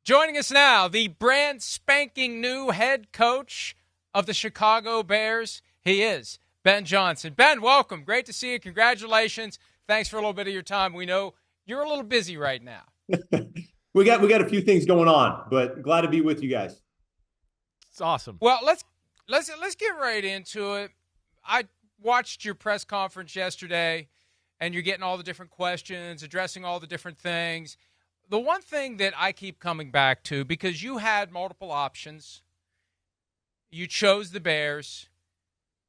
Joining us now, the brand spanking new head coach of the Chicago Bears. He is Ben Johnson. Ben, welcome. Great to see you. Congratulations. Thanks for a little bit of your time. We know you're a little busy right now. We got a few things going on, but glad to be with you guys. It's awesome. Well, let's get right into it. I watched your press conference yesterday, and you're getting all the different questions, addressing all the different things. The one thing that I keep coming back to, because you had multiple options, you chose the Bears.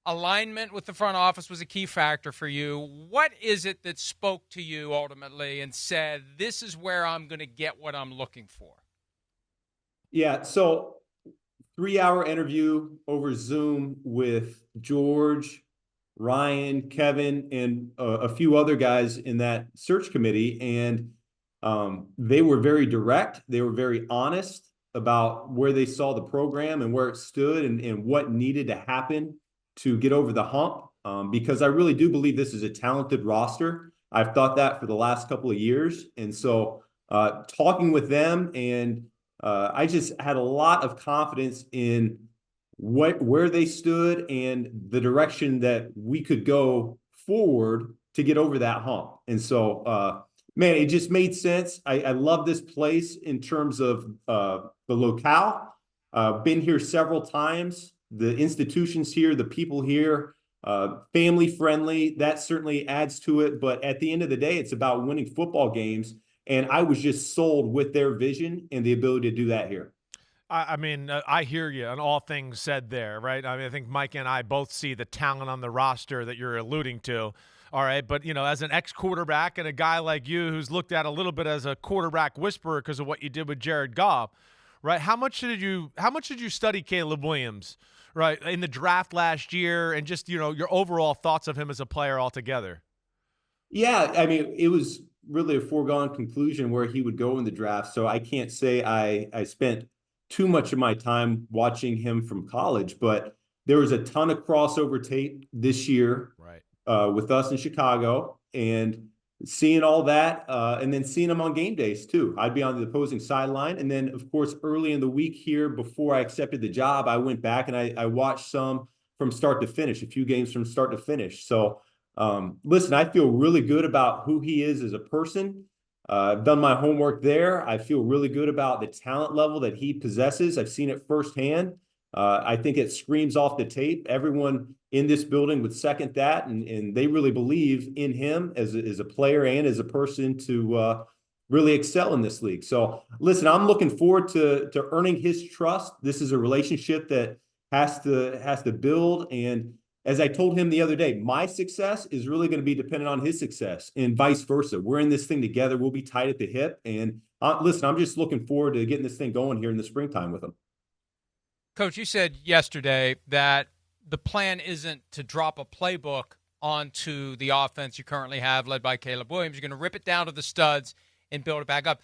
Alignment with the front office was a key factor for you. What is it that spoke to you ultimately and said, this is where I'm going to get what I'm looking for? Yeah, so 3-hour interview over Zoom with George, Ryan, Kevin, and a few other guys in that search committee. And they were very direct. They were very honest about where they saw the program and where it stood and what needed to happen to get over the hump. Because I really do believe this is a talented roster. I've thought that for the last couple of years. And so talking with them, and I just had a lot of confidence in where they stood and the direction that we could go forward to get over that hump. And so man, it just made sense. I love this place in terms of the locale. Been here several times. The institutions here, the people here, family friendly. That certainly adds to it. But at the end of the day, it's about winning football games. And I was just sold with their vision and the ability to do that here. I mean, I hear you on all things said there, right? I mean, I think Mike and I both see the talent on the roster that you're alluding to. All right, but, as an ex-quarterback and a guy like you who's looked at a little bit as a quarterback whisperer because of what you did with Jared Goff, right? How much did you study Caleb Williams, right, in the draft last year, and just, your overall thoughts of him as a player altogether? Yeah, I mean, it was really a foregone conclusion where he would go in the draft. So I can't say I spent too much of my time watching him from college, but there was a ton of crossover tape this year. Right. With us in Chicago, and seeing all that, and then seeing them on game days too. I'd be on the opposing sideline. And then, of course, early in the week here, before I accepted the job, I went back and I watched some from start to finish, a few games from start to finish. So listen, I feel really good about who he is as a person. I've done my homework there. I feel really good about the talent level that he possesses. I've seen it firsthand. I think it screams off the tape. Everyone in this building would second that, and they really believe in him as a player and as a person to really excel in this league. So listen, I'm looking forward to earning his trust. This is a relationship that has to build. And as I told him the other day, my success is really going to be dependent on his success and vice versa. We're in this thing together. We'll be tight at the hip. And listen, I'm just looking forward to getting this thing going here in the springtime with him. Coach, you said yesterday that the plan isn't to drop a playbook onto the offense you currently have led by Caleb Williams. You're going to rip it down to the studs and build it back up.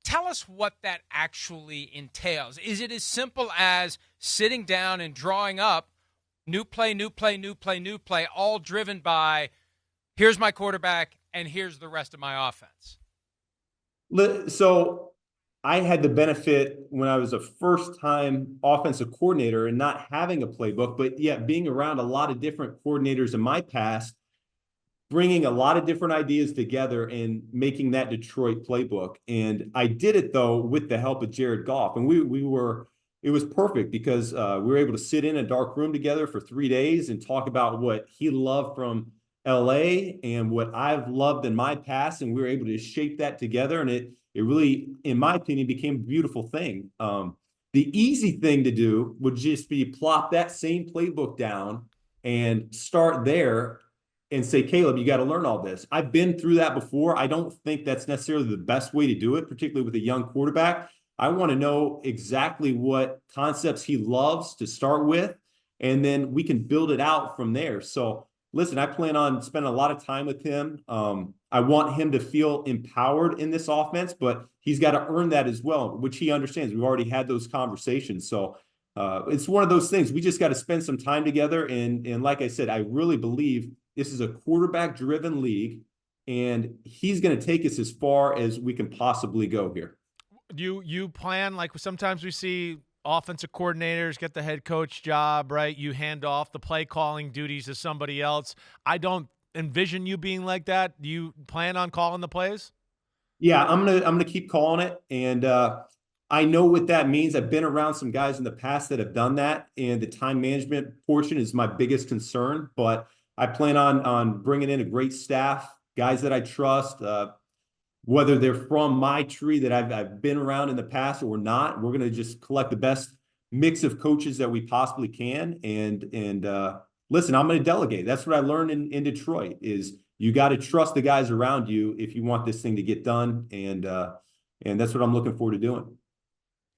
Tell us what that actually entails. Is it as simple as sitting down and drawing up new play, new play, new play, new play, all driven by here's my quarterback and here's the rest of my offense? So I had the benefit when I was a first-time offensive coordinator and not having a playbook, but yet being around a lot of different coordinators in my past, bringing a lot of different ideas together and making that Detroit playbook. And I did it, though, with the help of Jared Goff. And it was perfect because we were able to sit in a dark room together for 3 days and talk about what he loved from LA and what I've loved in my past. And we were able to shape that together. And it really, in my opinion, became a beautiful thing. The easy thing to do would just be plop that same playbook down and start there and say, Caleb, you got to learn all this. I've been through that before. I don't think that's necessarily the best way to do it, particularly with a young quarterback. I want to know exactly what concepts he loves to start with, and then we can build it out from there. So listen, I plan on spending a lot of time with him. I want him to feel empowered in this offense, but he's got to earn that as well, which he understands. We've already had those conversations. So it's one of those things. We just got to spend some time together. And like I said, I really believe this is a quarterback-driven league, and he's going to take us as far as we can possibly go here. You plan, like sometimes we see offensive coordinators get the head coach job, right? You hand off the play calling duties to somebody else. I don't envision you being like that. Do you plan on calling the plays? Yeah, I'm gonna keep calling it, and I know what that means. I've been around some guys in the past that have done that, and the time management portion is my biggest concern. But I plan on bringing in a great staff, guys that I trust, whether they're from my tree that I've been around in the past or not. We're gonna just collect the best mix of coaches that we possibly can, and listen, I'm gonna delegate. That's what I learned in Detroit is you got to trust the guys around you if you want this thing to get done, and that's what I'm looking forward to doing.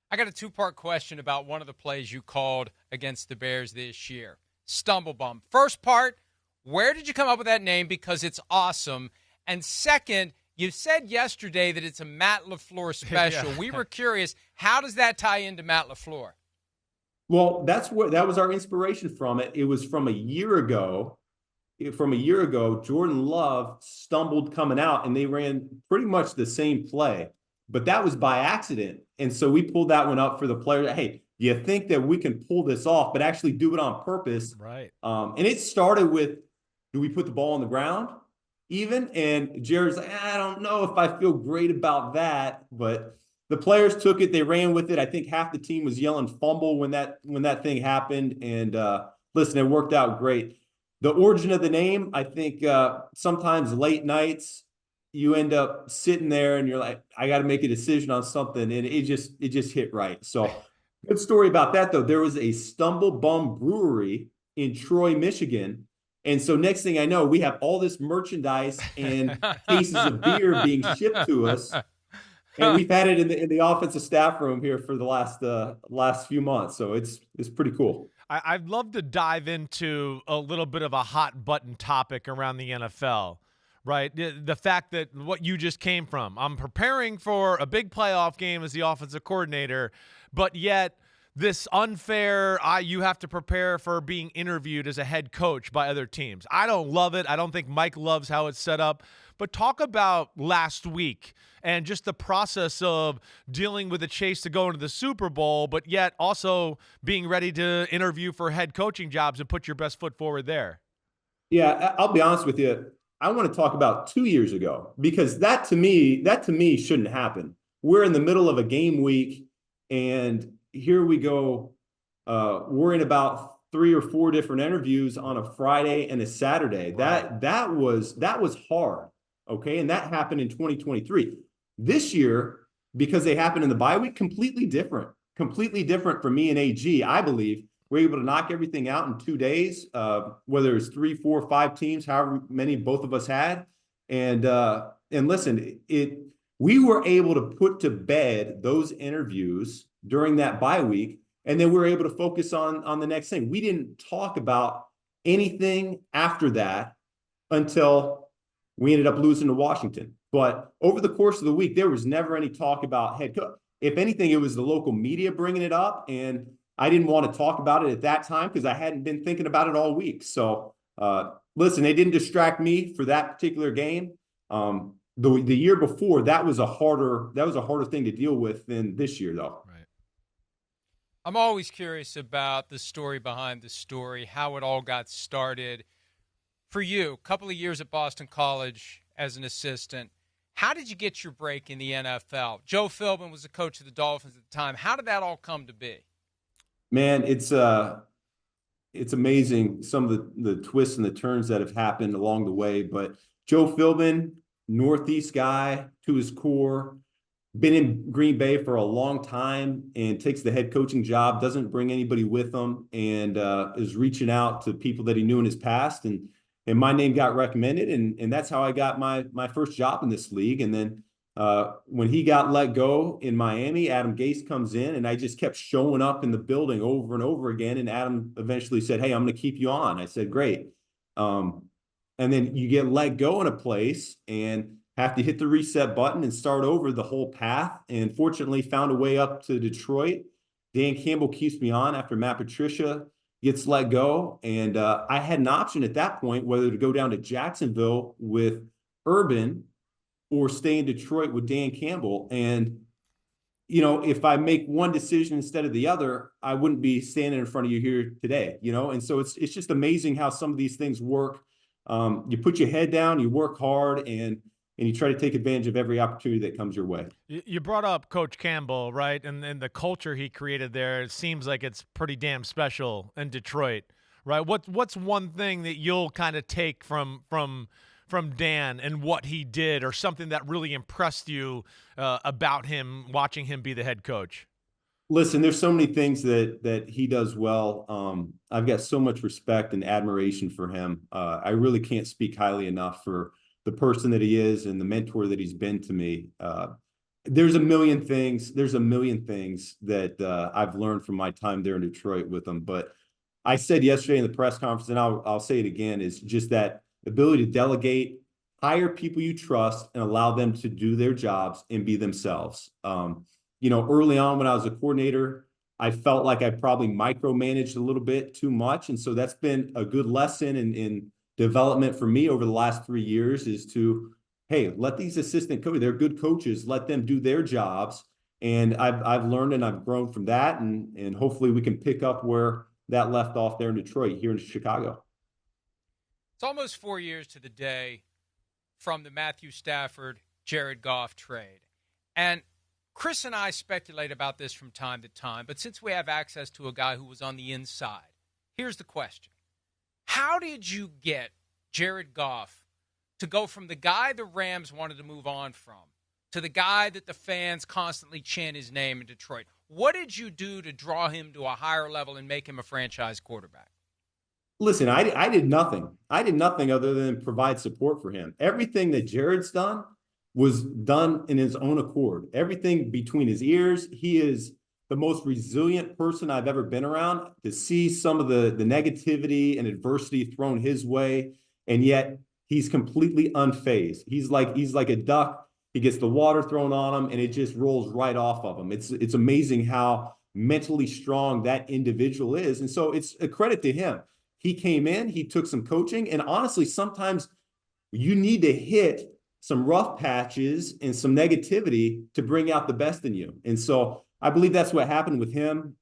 I got a two-part question about one of the plays you called against the Bears this year. Stumble Bum. First part, where did you come up with that name? Because it's awesome. And second, you said yesterday that it's a Matt LaFleur special. Yeah. We were curious, how does that tie into Matt LaFleur? Well, that was our inspiration from it. It was from a year ago. Jordan Love stumbled coming out, and they ran pretty much the same play, but that was by accident. And so we pulled that one up for the player. Hey, do you think that we can pull this off, but actually do it on purpose? Right. And it started with, do we put the ball on the ground even? And Jared's like, I don't know if I feel great about that, but the players took it. They ran with it. I think half the team was yelling fumble when that thing happened. And listen, it worked out great. The origin of the name, I think sometimes late nights, you end up sitting there and you're like, I got to make a decision on something. And it just hit right. So good story about that, though. There was a Stumble Bum Brewery in Troy, Michigan. And so next thing I know, we have all this merchandise and cases of beer being shipped to us. And we've had it in the offensive staff room here for the last few months. So it's pretty cool. I'd love to dive into a little bit of a hot button topic around the NFL, right? The fact that what you just came from, I'm preparing for a big playoff game as the offensive coordinator, but yet this unfair, you have to prepare for being interviewed as a head coach by other teams. I don't love it. I don't think Mike loves how it's set up. But talk about last week and just the process of dealing with the chase to go into the Super Bowl, but yet also being ready to interview for head coaching jobs and put your best foot forward there. Yeah, I'll be honest with you. I want to talk about 2 years ago, because that to me shouldn't happen. We're in the middle of a game week, and here we go. We're in about 3 or 4 different interviews on a Friday and a Saturday. Right. That was hard. Okay. And that happened in 2023. This year, because they happened in the bye week, completely different for me and AG. I believe we're able to knock everything out in 2 days, whether it's 3, 4, 5 teams, however many both of us had. And listen, we were able to put to bed those interviews during that bye week. And then we were able to focus on the next thing. We didn't talk about anything after that until we ended up losing to Washington. But over the course of the week, there was never any talk about head coach. If anything, it was the local media bringing it up. And I didn't want to talk about it at that time because I hadn't been thinking about it all week. So listen, it didn't distract me for that particular game. The year before, that was a harder thing to deal with than this year, though. Right. I'm always curious about the story behind the story, how it all got started. For you, a couple of years at Boston College as an assistant, how did you get your break in the NFL? Joe Philbin was the coach of the Dolphins at the time. How did that all come to be? Man, it's amazing some of the twists and the turns that have happened along the way. But Joe Philbin, Northeast guy to his core, been in Green Bay for a long time and takes the head coaching job, doesn't bring anybody with him, and is reaching out to people that he knew in his past. And my name got recommended, and that's how I got my first job in this league. And then when he got let go in Miami, Adam Gase comes in, and I just kept showing up in the building over and over again. And Adam eventually said, hey, I'm going to keep you on. I said, great. And then you get let go in a place and have to hit the reset button and start over the whole path. And fortunately found a way up to Detroit. Dan Campbell keeps me on after Matt Patricia gets let go. And I had an option at that point, whether to go down to Jacksonville with Urban or stay in Detroit with Dan Campbell. And if I make one decision instead of the other, I wouldn't be standing in front of you here today, And so it's just amazing how some of these things work. You put your head down, you work hard, and you try to take advantage of every opportunity that comes your way. You brought up Coach Campbell, right? And the culture he created there, it seems like it's pretty damn special in Detroit, right? What's one thing that you'll kind of take from Dan and what he did, or something that really impressed you about him watching him be the head coach? Listen, there's so many things that he does well. I've got so much respect and admiration for him. I really can't speak highly enough for the person that he is and the mentor that he's been to me. There's a million things that I've learned from my time there in Detroit with him. But I said yesterday in the press conference, and I'll say it again, is just that ability to delegate, hire people you trust, and allow them to do their jobs and be themselves. Early on when I was a coordinator, I felt like I probably micromanaged a little bit too much. And so that's been a good lesson in development for me over the last 3 years, is to, hey, let these assistant coaches, they're good coaches, let them do their jobs. And I've learned and I've grown from that. And hopefully we can pick up where that left off there in Detroit, here in Chicago. It's almost 4 years to the day from the Matthew Stafford, Jared Goff trade. And Chris and I speculate about this from time to time, but since we have access to a guy who was on the inside, here's the question. How did you get Jared Goff to go from the guy the Rams wanted to move on from to the guy that the fans constantly chant his name in Detroit? What did you do to draw him to a higher level and make him a franchise quarterback? Listen, I did nothing. I did nothing other than provide support for him. Everything that Jared's done was done in his own accord. Everything between his ears. He is the most resilient person I've ever been around. To see some of the negativity and adversity thrown his way, and yet he's completely unfazed. He's like a duck. He gets the water thrown on him, and it just rolls right off of him. It's amazing how mentally strong that individual is. And so it's a credit to him. He came in, he took some coaching, and honestly, sometimes you need to hit some rough patches and some negativity to bring out the best in you. And so I believe that's what happened with him.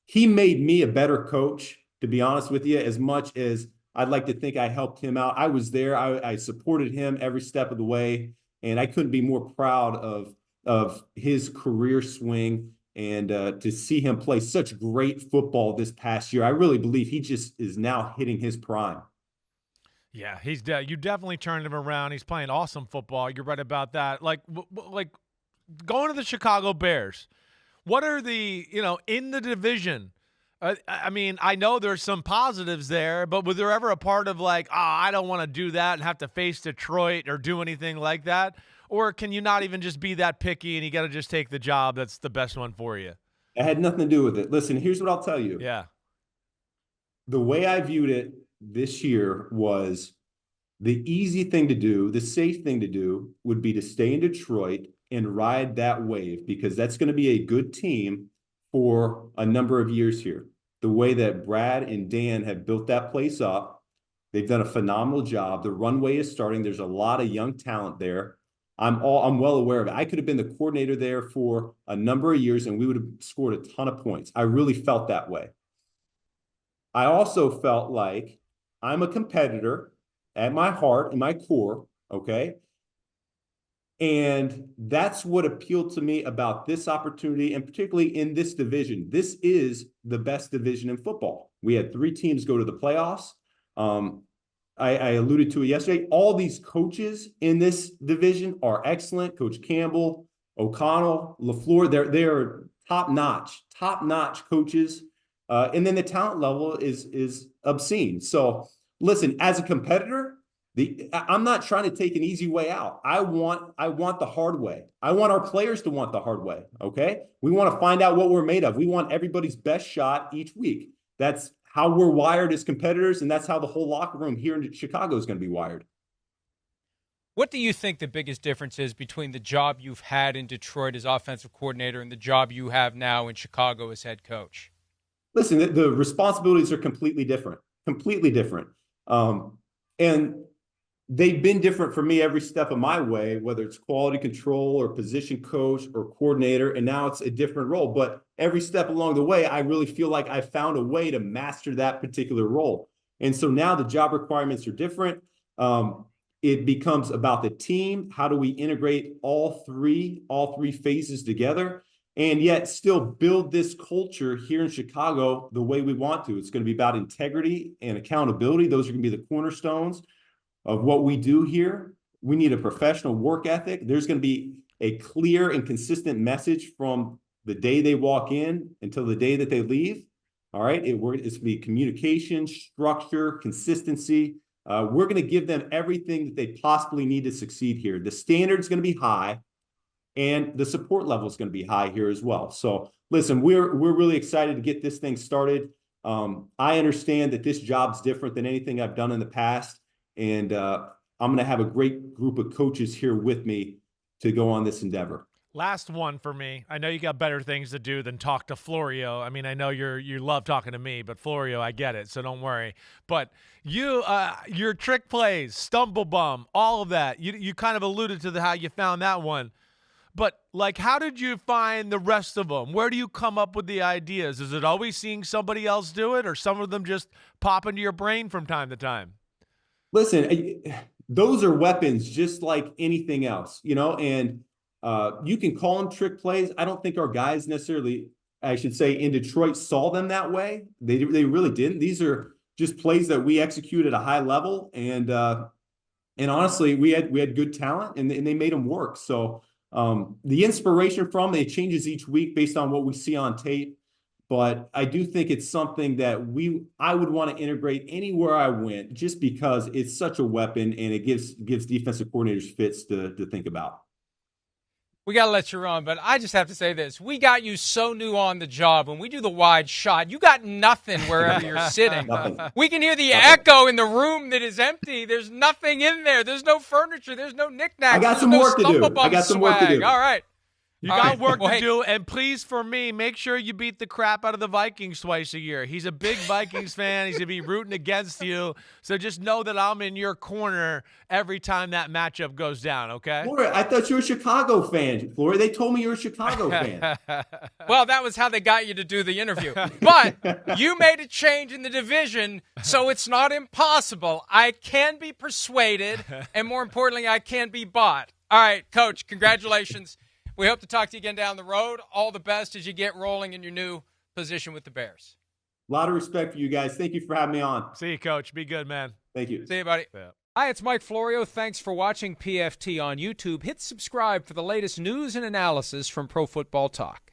He made me a better coach, to be honest with you, as much as I'd like to think I helped him out. I was there. I supported him every step of the way, and I couldn't be more proud of his career swing. And to see him play such great football this past year, I really believe he just is now hitting his prime. Yeah, you definitely turned him around. He's playing awesome football. You're right about that. Like going to the Chicago Bears. What are in the division? I mean, I know there's some positives there, but was there ever a part of I don't want to do that and have to face Detroit or do anything like that? Or can you not even just be that picky and you got to just take the job that's the best one for you? It had nothing to do with it. Listen, here's what I'll tell you. Yeah. The way I viewed it this year was the easy thing to do, the safe thing to do would be to stay in Detroit and ride that wave, because that's going to be a good team for a number of years here. The way that Brad and Dan have built that place up, they've done a phenomenal job. The runway is starting. There's a lot of young talent there. I'm well aware of it. I could have been the coordinator there for a number of years and we would have scored a ton of points. I really felt that way. I also felt like I'm a competitor at my heart and my core, okay? And that's what appealed to me about this opportunity, and particularly in this division. This is the best division in football. We had 3 teams go to the playoffs. I alluded to it yesterday. All these coaches in this division are excellent. Coach Campbell, O'Connell, LaFleur, they're top-notch coaches. And then the talent level is obscene. So listen, as a competitor, I'm not trying to take an easy way out. I want the hard way. I want our players to want the hard way, okay? We want to find out what we're made of. We want everybody's best shot each week. That's how we're wired as competitors, and that's how the whole locker room here in Chicago is going to be wired. What do you think the biggest difference is between the job you've had in Detroit as offensive coordinator and the job you have now in Chicago as head coach? Listen, the responsibilities are completely different. And they've been different for me every step of my way, whether it's quality control or position coach or coordinator, and now it's a different role. But every step along the way, I really feel like I found a way to master that particular role. And so now the job requirements are different. It becomes about the team. How do we integrate all three phases together, and yet still build this culture here in Chicago the way we want to? It's going to be about integrity and accountability. Those are going to be the cornerstones of what we do here. We need a professional work ethic. There's going to be a clear and consistent message from the day they walk in until the day that they leave. All right. It's going to be communication, structure, consistency. We're going to give them everything that they possibly need to succeed here. The standard is going to be high, and the support level is going to be high here as well. So listen, we're really excited to get this thing started. I understand that this job's different than anything I've done in the past. And I'm going to have a great group of coaches here with me to go on this endeavor. Last one for me. I know you got better things to do than talk to Florio. I mean, I know you love talking to me, but Florio, I get it, so don't worry. But your trick plays, stumble bum, all of that. You kind of alluded to how you found that one. But, like, how did you find the rest of them? Where do you come up with the ideas? Is it always seeing somebody else do it, or some of them just pop into your brain from time to time? Listen, those are weapons just like anything else, and you can call them trick plays. I don't think our guys necessarily, I should say, in Detroit saw them that way. They really didn't. These are just plays that we execute at a high level, and honestly, we had good talent, and they made them work. So the inspiration from it changes each week based on what we see on tape. But I do think it's something that I would want to integrate anywhere I went, just because it's such a weapon and it gives defensive coordinators fits to think about. We got to let you run, but I just have to say this. We got you so new on the job. When we do the wide shot, you got nothing wherever you're sitting. We can hear the echo in the room that is empty. There's nothing in there. There's no furniture. There's no knickknacks. I got some work to do. All right. You got work to do, and please, for me, make sure you beat the crap out of the Vikings twice a year. He's a big Vikings fan. He's going to be rooting against you. So just know that I'm in your corner every time that matchup goes down, okay? Flora, I thought you were a Chicago fan. Flora, they told me you were a Chicago fan. Well, that was how they got you to do the interview. But you made a change in the division, so it's not impossible. I can be persuaded, and more importantly, I can be bought. All right, Coach, congratulations. We hope to talk to you again down the road. All the best as you get rolling in your new position with the Bears. A lot of respect for you guys. Thank you for having me on. See you, Coach. Be good, man. Thank you. See you, buddy. Yeah. Hi, it's Mike Florio. Thanks for watching PFT on YouTube. Hit subscribe for the latest news and analysis from Pro Football Talk.